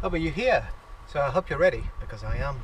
Oh, but you're here, so I hope you're ready, because I am.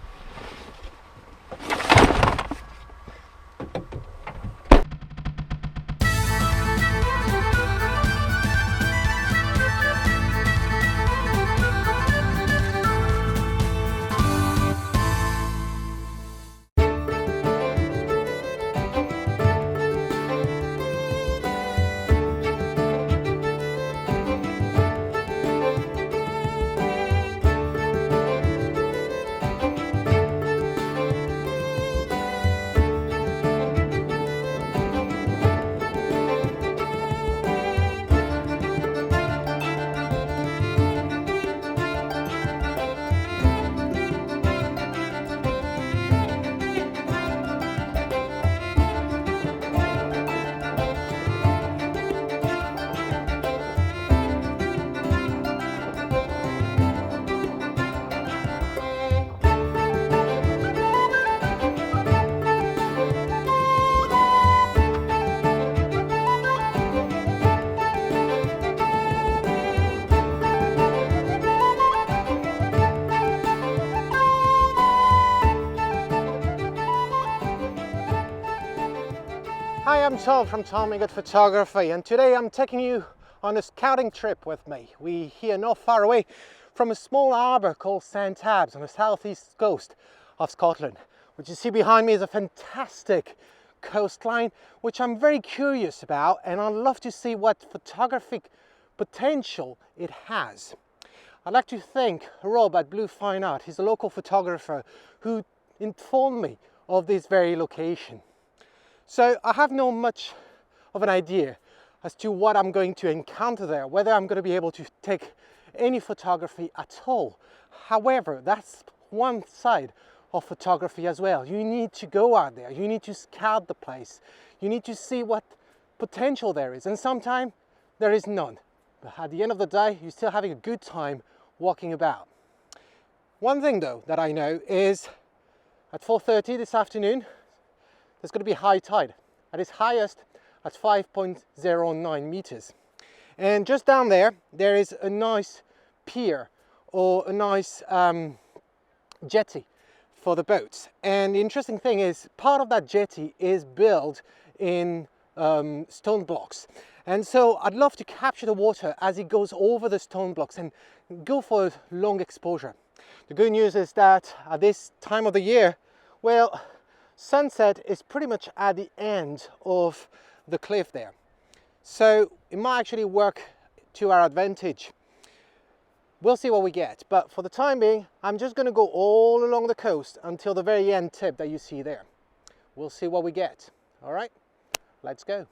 Hi, I'm Tom from Migot Photography, and today I'm taking you on a scouting trip with me. We're here not far away from a small harbour called St. Tabs on the southeast coast of Scotland. What you see behind me is a fantastic coastline which I'm very curious about, and I'd love to see what photographic potential it has. I'd like to thank Rob at Blue Fine Art. He's a local photographer who informed me of this very location. So I have not much of an idea as to what I'm going to encounter there, whether I'm going to be able to take any photography at all. However, that's one side of photography as well. You need to go out there, you need to scout the place, you need to see what potential there is, and sometimes there is none. But at the end of the day, you're still having a good time walking about. One thing though that I know is at 4:30 this afternoon, there's going to be high tide. At its highest at 5.09 meters. And just down there, there is a nice pier or a nice jetty for the boats. And the interesting thing is, part of that jetty is built in stone blocks. And so I'd love to capture the water as it goes over the stone blocks and go for a long exposure. The good news is that at this time of the year, well, sunset is pretty much at the end of the cliff there. So it might actually work to our advantage. We'll see what we get. But for the time being, I'm just going to go all along the coast until the very end tip that you see there. We'll see what we get. All right, let's go.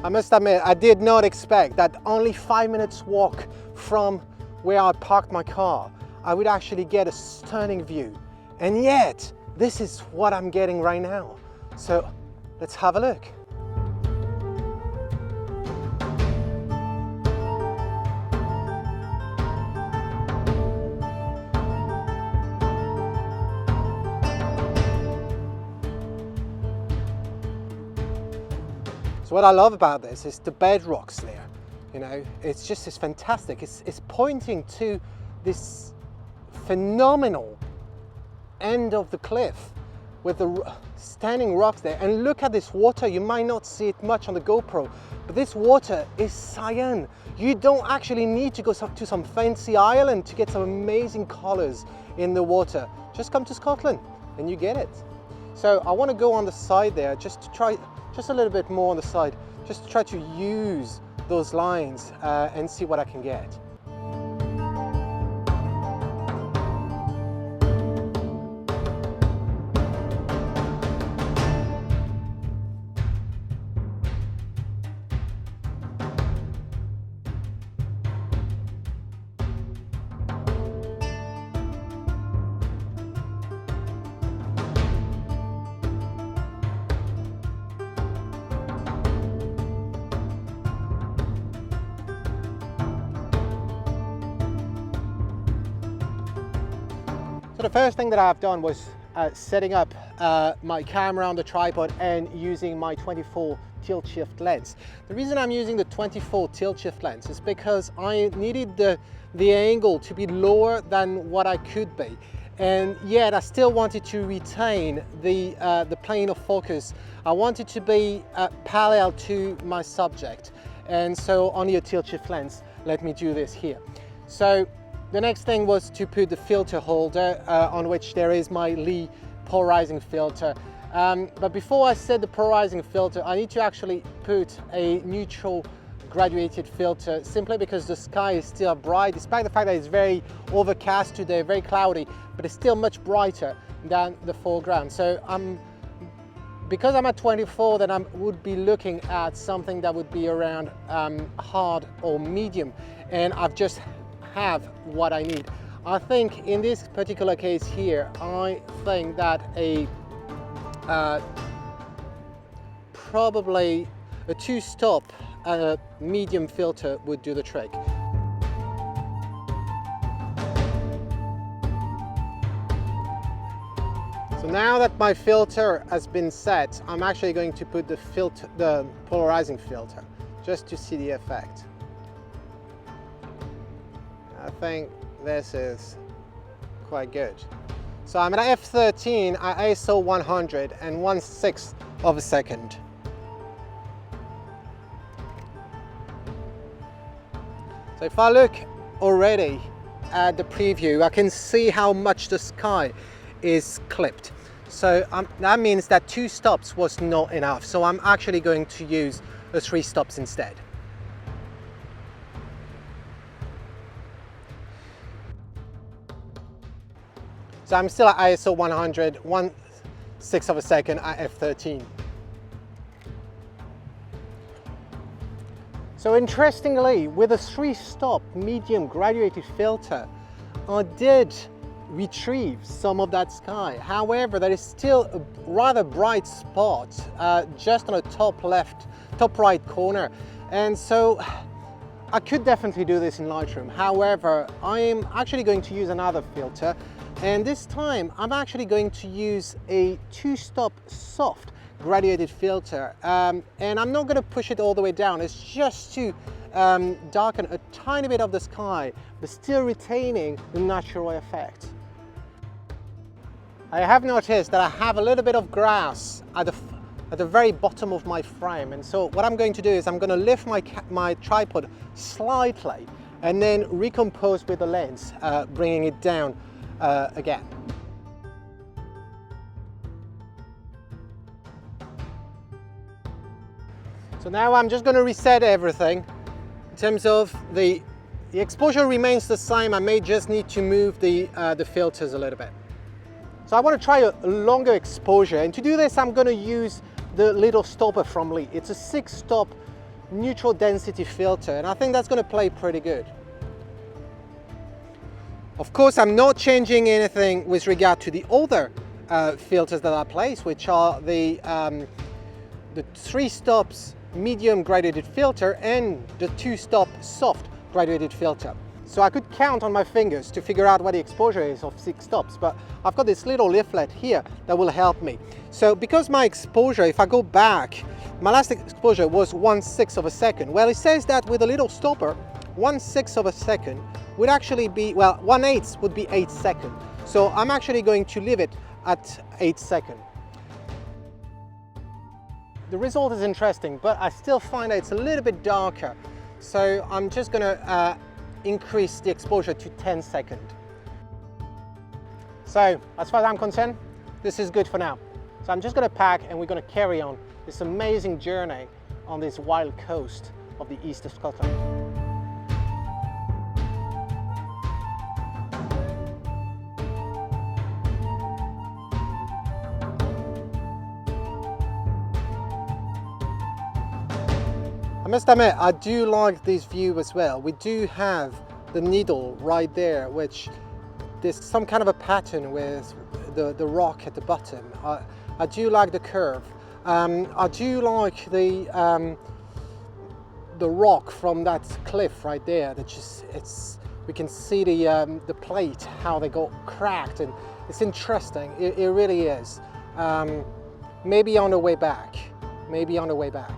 I must admit, I did not expect that only 5 minutes walk from where I parked my car, I would actually get a stunning view. And yet, this is what I'm getting right now. So let's have a look. So what I love about this is the bedrocks there. You know, it's fantastic. It's pointing to this phenomenal end of the cliff with the standing rocks there. And look at this water. You might not see it much on the GoPro, but this water is cyan. You don't actually need to go to some fancy island to get some amazing colors in the water. Just come to Scotland and you get it. So I want to go on the side there just to try, just a little bit more on the side, just to try to use those lines and see what I can get. So the first thing that I've done was setting up my camera on the tripod and using my 24 tilt shift lens. The reason I'm using the 24 tilt shift lens is because I needed the angle to be lower than what I could be, and yet I still wanted to retain the plane of focus. I wanted to be parallel to my subject, and so only a tilt shift lens let me do this here. So the next thing was to put the filter holder on which there is my Lee polarizing filter. But before I set the polarizing filter, I need to actually put a neutral graduated filter, simply because the sky is still bright, despite the fact that it's very overcast today, very cloudy, but it's still much brighter than the foreground. So because I'm at 24, then I would be looking at something that would be around hard or medium, and I've just have what I need. I think in this particular case here, I think that probably a 2-stop medium filter would do the trick. So now that my filter has been set, I'm actually going to put the polarizing filter, just to see the effect. I think this is quite good. So I'm at f13 at ISO 100 and 1/6 of a second. So if I look already at the preview, I can see how much the sky is clipped. So that means that 2 stops was not enough. So I'm actually going to use a 3 stops instead. So I'm still at ISO 100, 1/6 of a second at f13. So interestingly, with a 3-stop medium graduated filter, I did retrieve some of that sky. However, there is still a rather bright spot just on the top right corner. And so I could definitely do this in Lightroom. However, I am actually going to use another filter. And this time, I'm actually going to use a 2-stop soft graduated filter. And I'm not going to push it all the way down. It's just to darken a tiny bit of the sky, but still retaining the natural effect. I have noticed that I have a little bit of grass at the very bottom of my frame. And so what I'm going to do is I'm going to lift my tripod slightly and then recompose with the lens, bringing it down again. So now I'm just going to reset everything. In terms of the exposure remains the same. I may just need to move the filters a little bit. So I want to try a longer exposure, and to do this I'm going to use the little stopper from Lee. It's a 6-stop neutral density filter, and I think that's going to play pretty good. Of course, I'm not changing anything with regard to the other filters that I place, which are the 3 stops medium graduated filter and the 2-stop soft graduated filter. So I could count on my fingers to figure out what the exposure is of 6 stops, but I've got this little leaflet here that will help me. So because my exposure, if I go back, my last exposure was 1/6 of a second. Well, it says that with a little stopper, 1/6 of a second would actually be, well, 1/8 would be 8 seconds. So I'm actually going to leave it at 8 seconds. The result is interesting, but I still find that it's a little bit darker. So I'm just going to increase the exposure to 10 seconds. So as far as I'm concerned, this is good for now. So I'm just going to pack and we're going to carry on this amazing journey on this wild coast of the east of Scotland. I must admit, I do like this view as well. We do have the needle right there, which there's some kind of a pattern with the rock at the bottom. I do like the curve. I do like the rock from that cliff right there. That just, it's we can see the plate, how they got cracked, and it's interesting. It really is. Maybe on the way back. Maybe on the way back.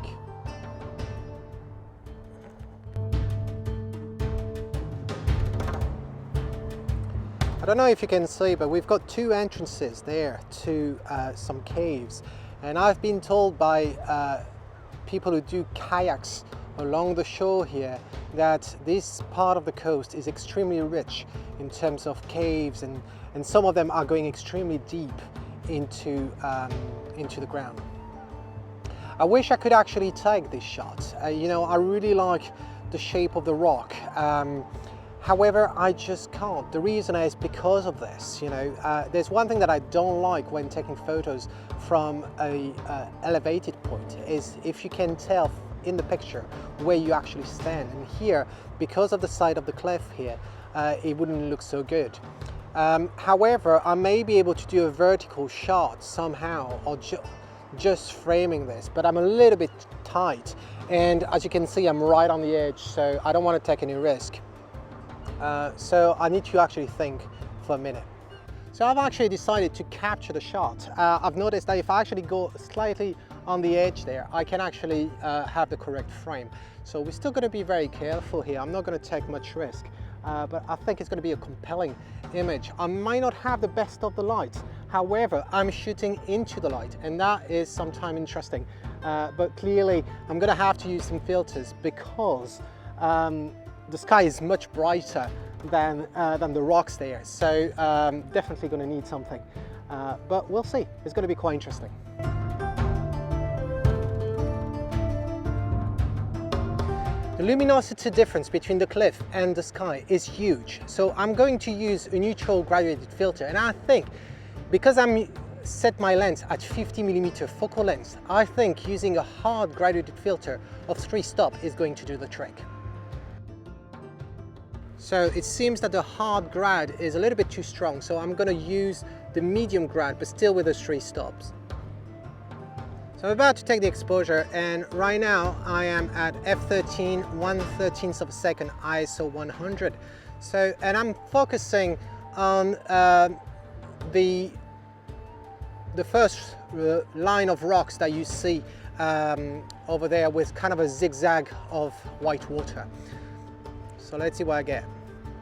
I don't know if you can see, but we've got two entrances there to some caves, and I've been told by people who do kayaks along the shore here that this part of the coast is extremely rich in terms of caves, and some of them are going extremely deep into the ground. I wish I could actually take this shot. You know, I really like the shape of the rock. However, I just can't. The reason is because of this. You know, there's one thing that I don't like when taking photos from a elevated point is if you can tell in the picture where you actually stand. And here, because of the side of the cliff here, it wouldn't look so good. However, I may be able to do a vertical shot somehow, or just framing this, but I'm a little bit tight. And as you can see, I'm right on the edge, so I don't want to take any risk. So I need to actually think for a minute. So I've actually decided to capture the shot. I've noticed that if I actually go slightly on the edge there, I can actually have the correct frame. So we're still going to be very careful here. I'm not going to take much risk, but I think it's going to be a compelling image. I might not have the best of the light. However, I'm shooting into the light, and that is sometimes interesting. But clearly, I'm going to have to use some filters because the sky is much brighter than the rocks there, so definitely going to need something, but we'll see. It's going to be quite interesting. The luminosity difference between the cliff and the sky is huge, so I'm going to use a neutral graduated filter, and I think because I'm set my lens at 50mm focal length, I think using a hard graduated filter of 3 stop is going to do the trick. So it seems that the hard grad is a little bit too strong, so I'm going to use the medium grad, but still with the 3 stops. So I'm about to take the exposure, and right now I am at f13 1/13 of a second ISO 100. So, and I'm focusing on the first line of rocks that you see over there, with kind of a zigzag of white water. So let's see what I get.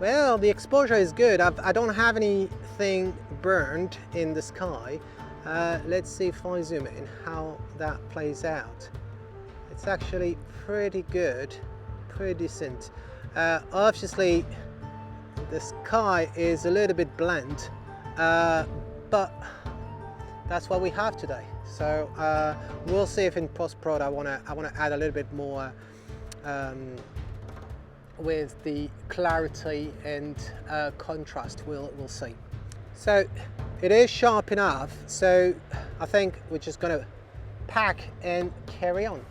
Well, the exposure is good. I don't have anything burned in the sky. Let's see if I zoom in how that plays out. It's actually pretty good, pretty decent. Obviously, the sky is a little bit bland, but that's what we have today. So we'll see if in post-prod I want to add a little bit more with the clarity and contrast. We'll see. So it is sharp enough, so I think we're just going to pack and carry on.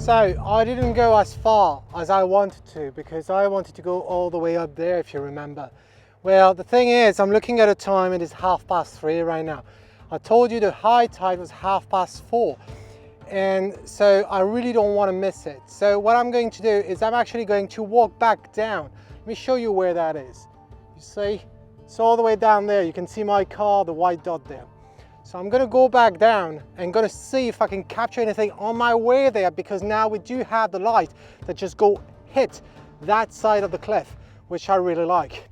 So I didn't go as far as I wanted to, because I wanted to go all the way up there, if you remember. Well, the thing is, I'm looking at a time, it is 3:30 right now. I told you the high tide was 4:30, and so I really don't want to miss it. So what I'm going to do is I'm actually going to walk back down. Let me show you where that is. You see, it's all the way down there. You can see my car, the white dot there. So I'm going to go back down and going to see if I can capture anything on my way there, because now we do have the light that just go hit that side of the cliff, which I really like.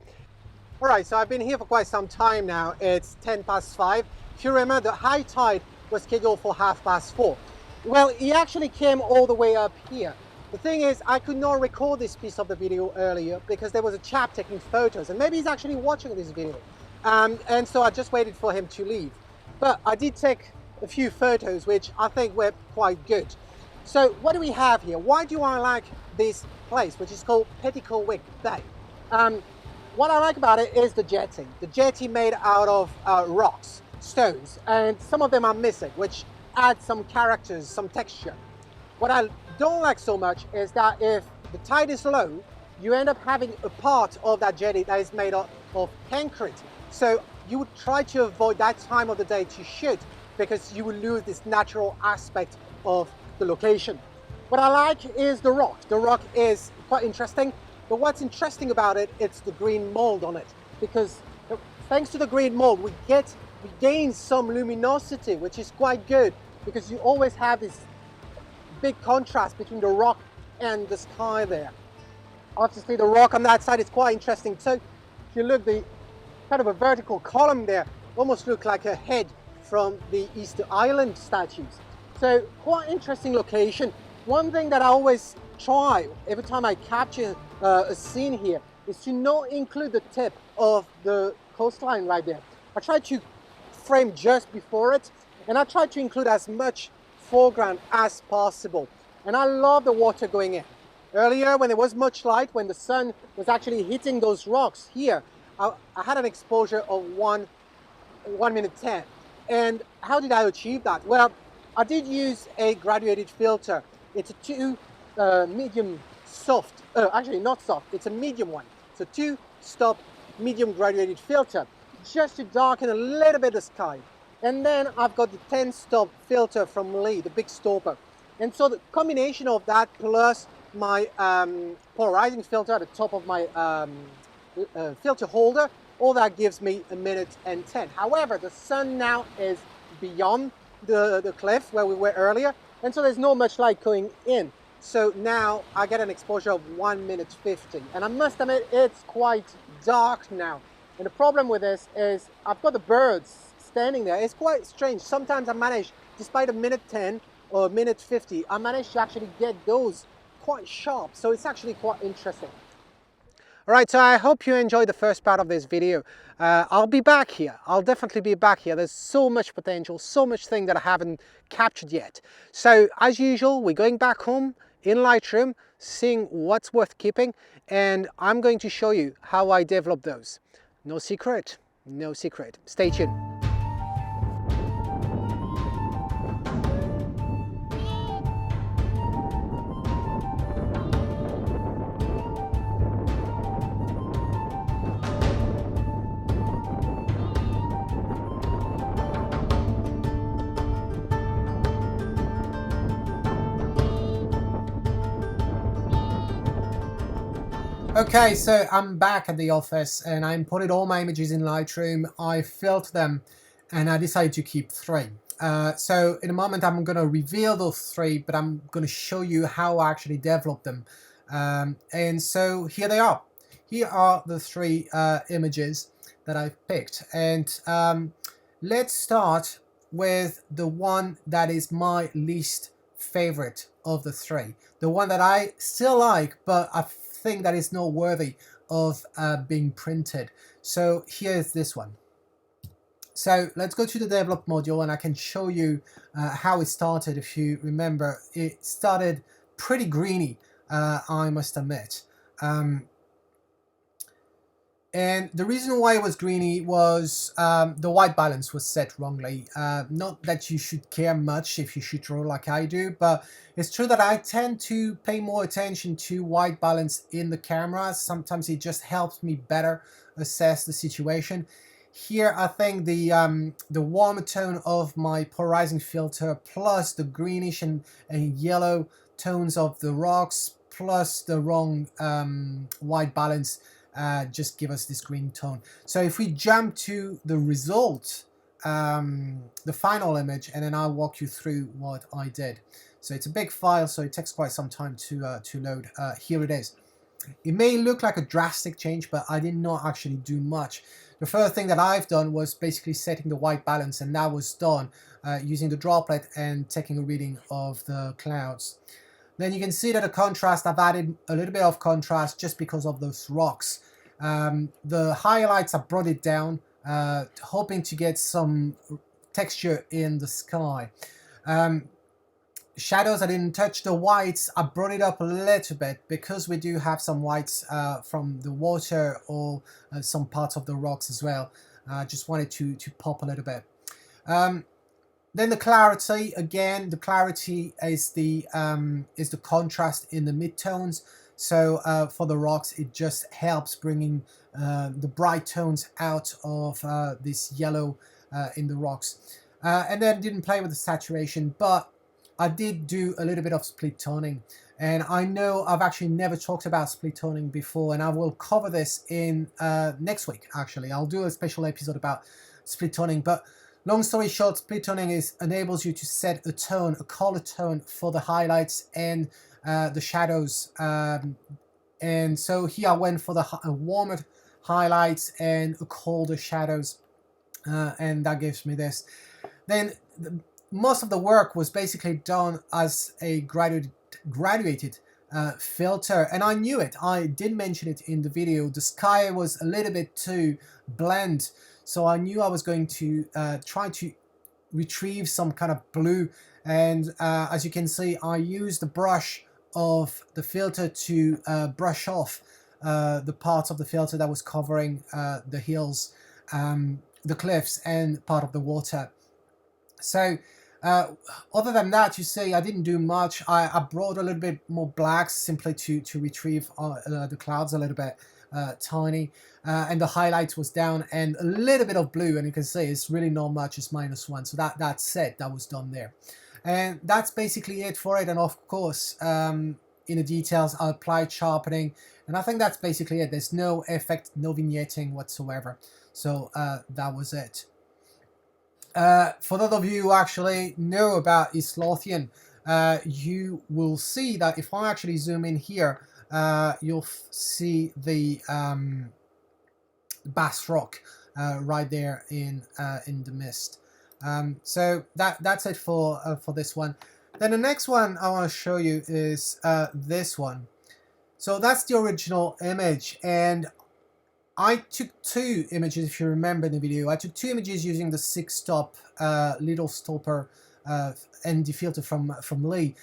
All right, so I've been here for quite some time now. It's 5:10. If you remember, the high tide was scheduled for 4:30. Well, he actually came all the way up here. The thing is, I could not record this piece of the video earlier because there was a chap taking photos, and maybe he's actually watching this video. And so I just waited for him to leave. But I did take a few photos, which I think were quite good. So what do we have here? Why do I like this place, which is called Petticoat Bay? What I like about it is the jetty. The jetty made out of rocks, stones, and some of them are missing, which adds some characters, some texture. What I don't like so much is that if the tide is low, you end up having a part of that jetty that is made of concrete. So you would try to avoid that time of the day to shoot because you will lose this natural aspect of the location. What I like is the rock. The rock is quite interesting, but what's interesting about it, it's the green mold on it, because thanks to the green mold, we gain some luminosity, which is quite good because you always have this big contrast between the rock and the sky there. Obviously the rock on that side is quite interesting too. If you look, the kind of a vertical column there almost look like a head from the Easter Island statues. So quite interesting location. One thing that I always try every time I capture a scene here is to not include the tip of the coastline right there. I try to frame just before it, and I try to include as much foreground as possible. And I love the water going in. Earlier, when there was much light, when the sun was actually hitting those rocks here, I had an exposure of 1 minute 10. And how did I achieve that? Well, I did use a graduated filter. It's a medium soft, actually not soft, it's a medium one. It's a 2-stop medium graduated filter, just to darken a little bit the sky. And then I've got the 10-stop filter from Lee, the big stopper. And so the combination of that plus my polarizing filter at the top of my filter holder, all that gives me 1 minute and 10. However, the sun now is beyond the cliff where we were earlier, and so there's not much light going in. So now I get an exposure of 1 minute 50. And I must admit, it's quite dark now. And the problem with this is I've got the birds standing there. It's quite strange. Sometimes I manage, despite 1 minute 10 or 1 minute 50, I manage to actually get those quite sharp. So it's actually quite interesting. All right, so I hope you enjoyed the first part of this video. I'll be back here. I'll definitely be back here. There's so much potential, so much thing that I haven't captured yet. So as usual, we're going back home in Lightroom, seeing what's worth keeping, and I'm going to show you how I develop those. No secret, no secret. Stay tuned. Okay, so I'm back at the office and I imported all my images in Lightroom. I filtered them and I decided to keep 3. So in a moment I'm going to reveal those 3, but I'm going to show you how I actually developed them. And so here they are. Here are the 3 images that I've picked. And let's start with the one that is my least favorite of the 3. The one that I still like, but I think that is not worthy of being printed. So here's this one. So let's go to the develop module and I can show you how it started. If you remember, it started pretty greeny, I must admit. And the reason why it was greeny was the white balance was set wrongly. Not that you should care much if you shoot raw like I do, but it's true that I tend to pay more attention to white balance in the camera. Sometimes it just helps me better assess the situation. Here I think the warmer tone of my polarizing filter plus the greenish and yellow tones of the rocks plus the wrong white balance just give us this green tone. So if we jump to the result, the final image, and then I'll walk you through what I did. So it's a big file, so it takes quite some time to load. Here it is. It may look like a drastic change, but I did not actually do much. The first thing that I've done was basically setting the white balance, and that was done using the droplet and taking a reading of the clouds. Then you can see that the contrast, I've added a little bit of contrast just because of those rocks. The highlights, I brought it down, hoping to get some texture in the sky. Shadows, I didn't touch the whites. I brought it up a little bit because we do have some whites from the water or some parts of the rocks as well. I just wanted to pop a little bit. Then the clarity, again, the clarity is the contrast in the midtones. So for the rocks, it just helps bringing the bright tones out of this yellow in the rocks. And then didn't play with the saturation, but I did do a little bit of split toning. And I know I've actually never talked about split toning before, and I will cover this in next week, actually. I'll do a special episode about split toning, but long story short, split toning enables you to set a tone, a color tone for the highlights and the shadows. And so here I went for the warmer highlights and colder shadows, and that gives me this. Then most of the work was basically done as a graduated filter, and I knew it. I did mention it in the video. The sky was a little bit too blend, so I knew I was going to try to retrieve some kind of blue, and as you can see, I used the brush of the filter to brush off the parts of the filter that was covering the hills, the cliffs, and part of the water. So other than that, you see, I didn't do much. I brought a little bit more blacks simply to retrieve the clouds a little bit tiny, and the highlights was down, and a little bit of blue, and you can see it's really not much, it's -1. So that's it, that was done there. And that's basically it for it. And of course, in the details, I applied sharpening, and I think that's basically it. There's no effect, no vignetting whatsoever. So that was it. For those of you who actually know about East Lothian, you will see that if I actually zoom in here, you'll see the Bass Rock right there in the mist. So that's it for this one. Then the next one I want to show you is this one. So that's the original image, and I took two images, if you remember in the video. I took two images using the 6-stop little stopper ND filter from Lee,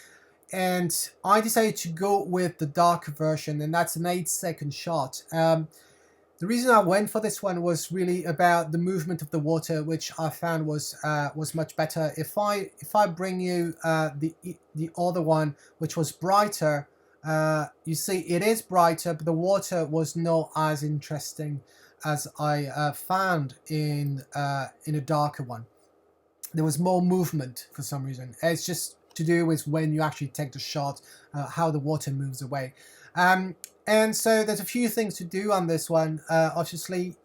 and I decided to go with the darker version, and that's an 8-second shot. The reason I went for this one was really about the movement of the water, which I found was much better. If I bring you the other one, which was brighter, you see it is brighter, but the water was not as interesting as I found in a darker one. There was more movement for some reason. It's just to do with when you actually take the shot, how the water moves away. And so there's a few things to do on this one. Obviously,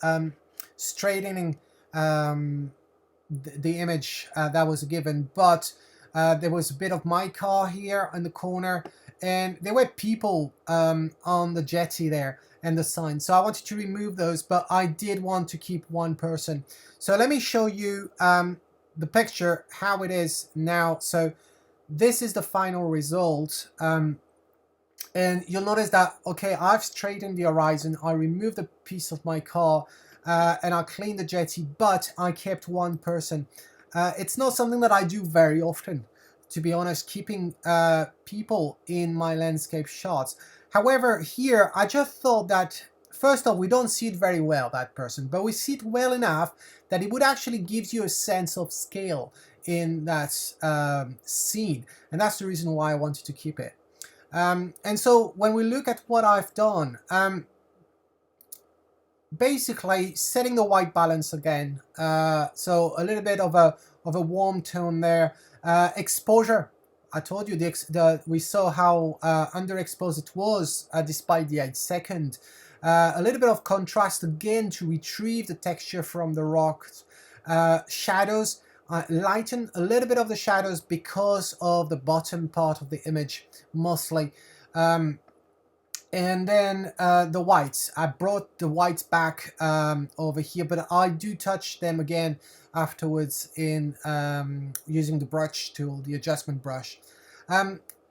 straightening the image that was given, but there was a bit of my car here in the corner, and there were people on the jetty there and the sign. So I wanted to remove those, but I did want to keep one person. So let me show you the picture, how it is now. So this is the final result. And you'll notice that, okay, I've straightened the horizon, I removed a piece of my car, and I cleaned the jetty, but I kept one person. It's not something that I do very often, to be honest, keeping people in my landscape shots. However, here, I just thought that, first off, we don't see it very well, that person, but we see it well enough that it would actually give you a sense of scale in that scene, and that's the reason why I wanted to keep it. And so when we look at what I've done, basically setting the white balance again, so a little bit of a warm tone there. Exposure, I told you we saw how underexposed it was despite the 8-second. A little bit of contrast again to retrieve the texture from the rocks. Shadows, lighten a little bit of the shadows because of the bottom part of the image, mostly. And then the whites, I brought the whites back over here, but I do touch them again afterwards in using the brush tool, the adjustment brush.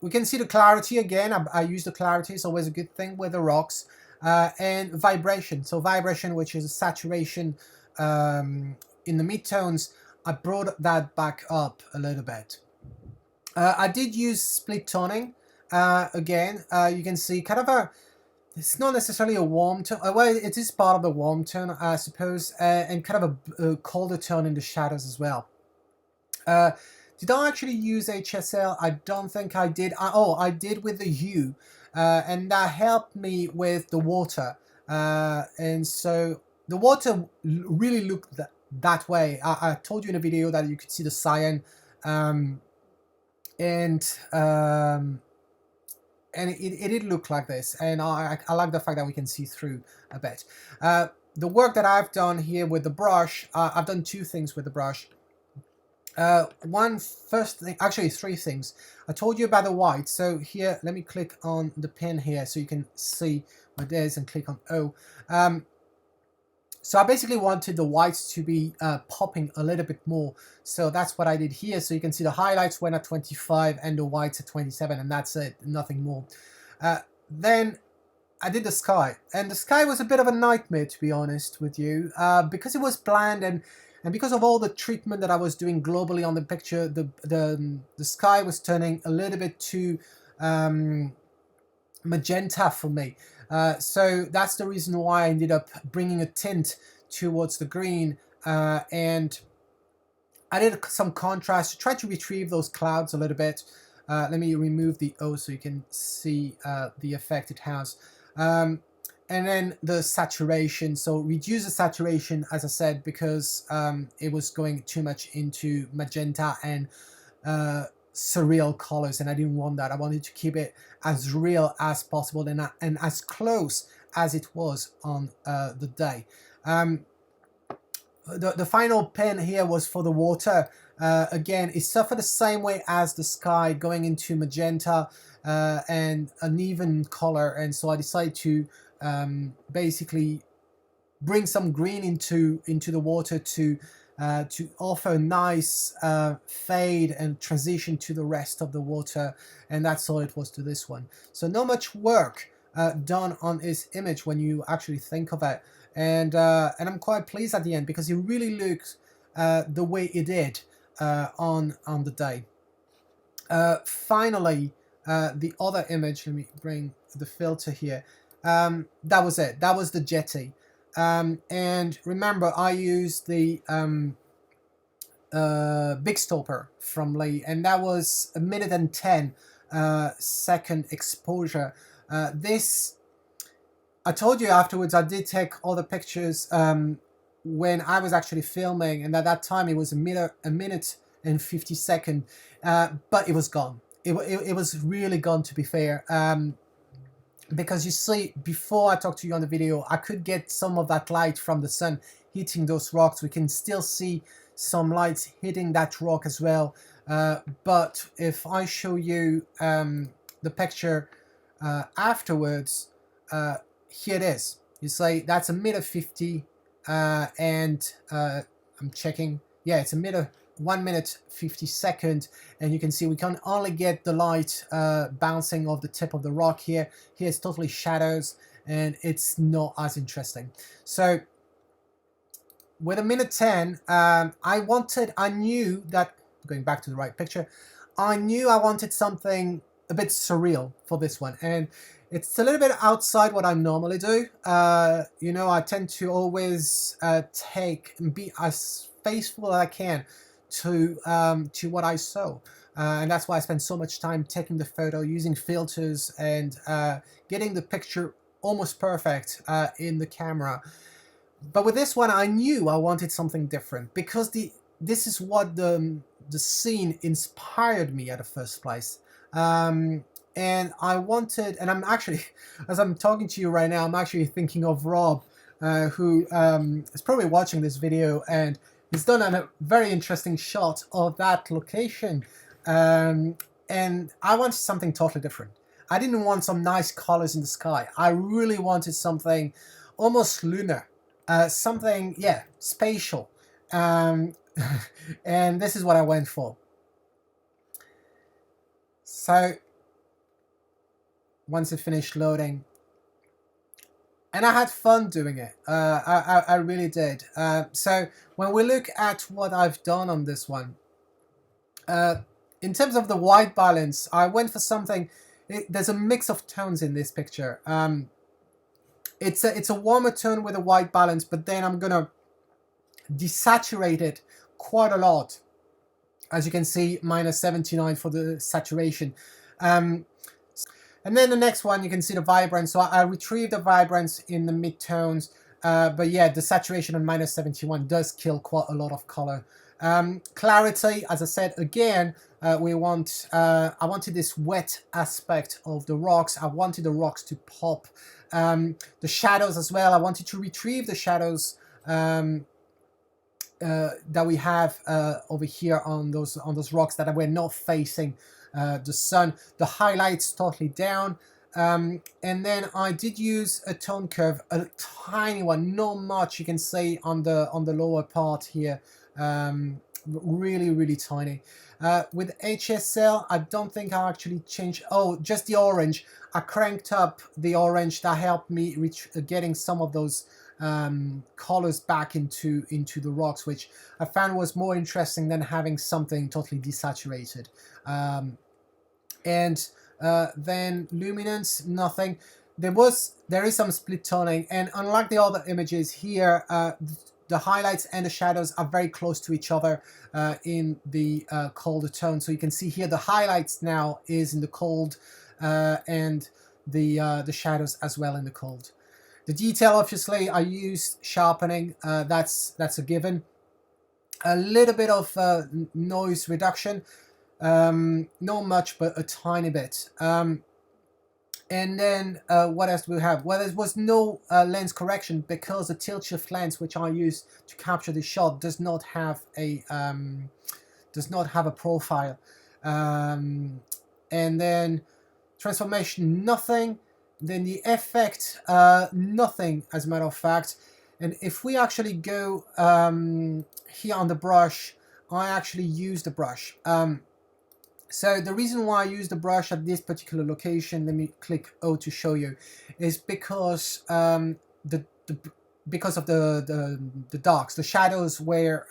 We can see the clarity again. I use the clarity, it's always a good thing with the rocks. And vibration, so vibration, which is a saturation in the midtones, I brought that back up a little bit. I did use split toning. Again, you can see kind of a, it's not necessarily a warm tone, well, it is part of the warm tone, I suppose, and kind of a colder tone in the shadows as well. Did I actually use HSL? I don't think I did. Oh, I did with the hue, and that helped me with the water. And so the water really looked that way. I told you in a video that you could see the cyan, and it did look like this, and I like the fact that we can see through a bit. The work that I've done here with the brush, I've done two things with the brush. First thing, actually three things. I told you about the white, so here, let me click on the pin here so you can see what it is and click on O. So I basically wanted the whites to be popping a little bit more. So that's what I did here. So you can see the highlights went at 25 and the whites at 27, and that's it, nothing more. Then I did the sky, and the sky was a bit of a nightmare, to be honest with you, because it was bland, and because of all the treatment that I was doing globally on the picture, the sky was turning a little bit too magenta for me. So that's the reason why I ended up bringing a tint towards the green, and I did some contrast to try to retrieve those clouds a little bit. Let me remove the O so you can see the effect it has. And then the saturation, so reduce the saturation, as I said, because it was going too much into magenta and surreal colors, and I didn't want that. I wanted to keep it as real as possible and as close as it was on the day. The final pen here was for the water. Again, it suffered the same way as the sky, going into magenta and an even color, and so I decided to basically bring some green into the water to offer a nice fade and transition to the rest of the water, and that's all it was to this one. So not much work done on this image when you actually think of it, and I'm quite pleased at the end because it really looks the way it did on the day. Finally, the other image, let me bring the filter here. That was it. That was the jetty. And remember, I used the Big Stopper from Lee, and that was 1:10 second exposure. This, I told you afterwards, I did take all the pictures when I was actually filming, and at that time it was a minute and 50 seconds, but it was gone. It was really gone, to be fair. Because you see, before I talked to you on the video, I could get some of that light from the sun hitting those rocks. We can still see some lights hitting that rock as well. But if I show you the picture afterwards, here it is. You say that's 1:50, and I'm checking. Yeah, it's 1:50 seconds, and you can see we can only get the light bouncing off the tip of the rock here. Here it's totally shadows, and it's not as interesting. So with 1:10, I knew that, going back to the right picture, I knew I wanted something a bit surreal for this one, and it's a little bit outside what I normally do. You know, I tend to always be as faithful as I can to what I saw, and that's why I spend so much time taking the photo, using filters, and getting the picture almost perfect in the camera. But with this one, I knew I wanted something different because this is what the scene inspired me at the first place. And I wanted, and I'm actually, as I'm talking to you right now, I'm actually thinking of Rob, who is probably watching this video, and he's done a very interesting shot of that location. And I wanted something totally different. I didn't want some nice colors in the sky. I really wanted something almost lunar, something, yeah, spatial. Um, and this is what I went for. So once it finished loading, and I had fun doing it. I really did. So when we look at what I've done on this one, in terms of the white balance, I went for something. There's a mix of tones in this picture. It's a warmer tone with a white balance, but then I'm gonna desaturate it quite a lot. As you can see, minus 79 for the saturation. And then the next one, you can see the vibrance. So I retrieved the vibrance in the mid-tones. But yeah, the saturation on minus 71 does kill quite a lot of color. Clarity, as I said, again, I wanted this wet aspect of the rocks. I wanted the rocks to pop. The shadows as well. I wanted to retrieve the shadows that we have over here on those rocks that were not facing the sun. The highlights totally down. And then I did use a tone curve, a tiny one, not much. You can see on the lower part here, really, really tiny. With HSL, I don't think I actually changed. Oh, just the orange. I cranked up the orange. That helped me getting some of those colors back into the rocks, which I found was more interesting than having something totally desaturated. And then luminance, nothing. There is some split toning, and unlike the other images here, the highlights and the shadows are very close to each other in the colder tone. So you can see here the highlights now is in the cold, and the shadows as well in the cold. The detail, obviously, I used sharpening. That's a given. A little bit of noise reduction. Not much, but a tiny bit. And then what else do we have? Well, there was no lens correction because the tilt shift lens, which I used to capture the shot, does not have a profile. And then transformation, nothing. Then the effect, nothing, as a matter of fact. And if we actually go here on the brush, I actually use the brush. So the reason why I use the brush at this particular location, let me click O to show you, is because because of the darks, the shadows were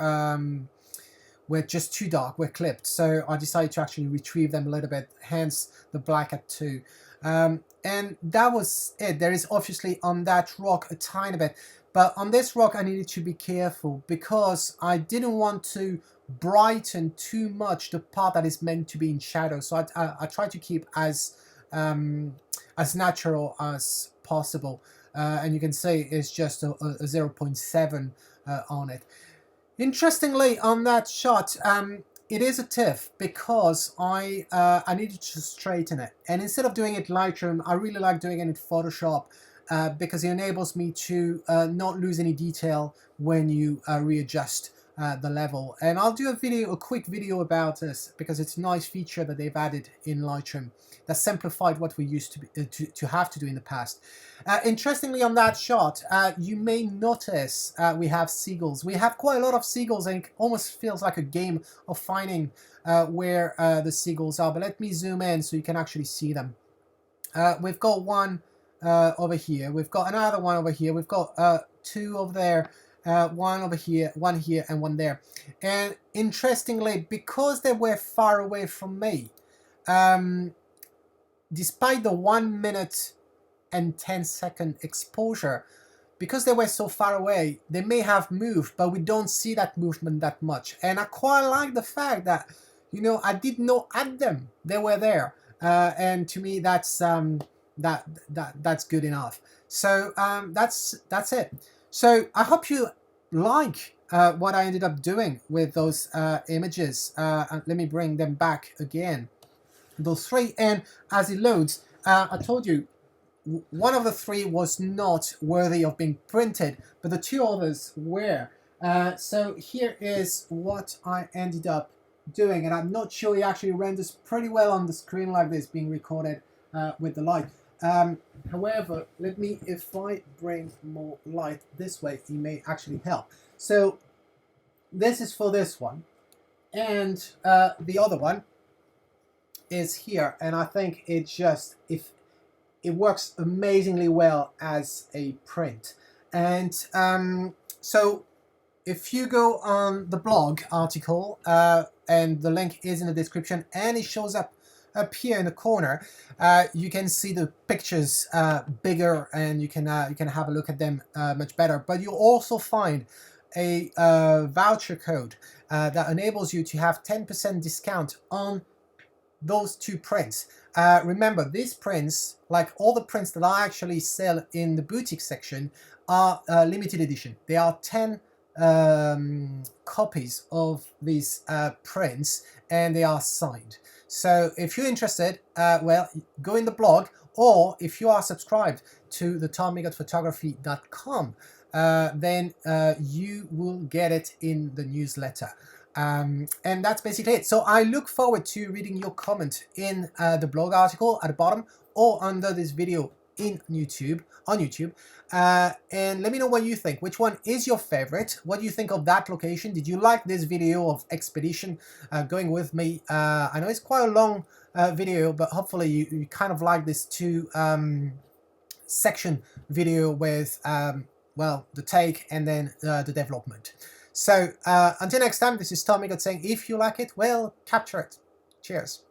just too dark, were clipped. So I decided to actually retrieve them a little bit, hence the black at 2. And that was it. There is obviously on that rock a tiny bit, but on this rock I needed to be careful because I didn't want to brighten too much the part that is meant to be in shadow. So I try to keep as natural as possible. And you can see it's just a 0.7 on it. Interestingly, on that shot, it is a TIFF because I needed to straighten it. And instead of doing it Lightroom, I really like doing it in Photoshop because it enables me to not lose any detail when you readjust the level. And I'll do a quick video about this because it's a nice feature that they've added in Lightroom that simplified what we used to have to do in the past. Interestingly, on that shot, you may notice we have seagulls. We have quite a lot of seagulls, and it almost feels like a game of finding where the seagulls are. But let me zoom in so you can actually see them. We've got one over here. We've got another one over here. We've got 2 over there. One over here, one here, and one there. And interestingly, because they were far away from me, despite the 1 minute and 10-second exposure, because they were so far away, they may have moved, but we don't see that movement that much. And I quite like the fact that, you know, I did not add them; they were there, and to me, that's that's good enough. So that's it. So I hope you like what I ended up doing with those images. And let me bring them back again. Those 3, and as it loads, I told you one of the 3 was not worthy of being printed, but the 2 others were. So here is what I ended up doing, and I'm not sure it actually renders pretty well on the screen like this being recorded. with the light. However, if I bring more light this way, it may actually help. So this is for this one, and the other one is here, and I think if it works amazingly well as a print. And so if you go on the blog article, and the link is in the description, and it shows up here in the corner, you can see the pictures bigger, and you can have a look at them much better. But you'll also find a voucher code that enables you to have 10% discount on those two prints. Remember, these prints, like all the prints that I actually sell in the boutique section, are limited edition. They are 10 copies of these prints, and they are signed. So if you're interested, well, go in the blog, or if you are subscribed to the tommigotphotography.com, then you will get it in the newsletter. And that's basically it. So I look forward to reading your comment in the blog article at the bottom, or under this video on YouTube. And let me know what you think. Which one is your favorite? What do you think of that location? Did you like this video of expedition going with me? I know it's quite a long video, but hopefully you kind of like this two section video with well, the take and then the development. So until next time, this is Tom Migot saying, if you like it, well, capture it. Cheers.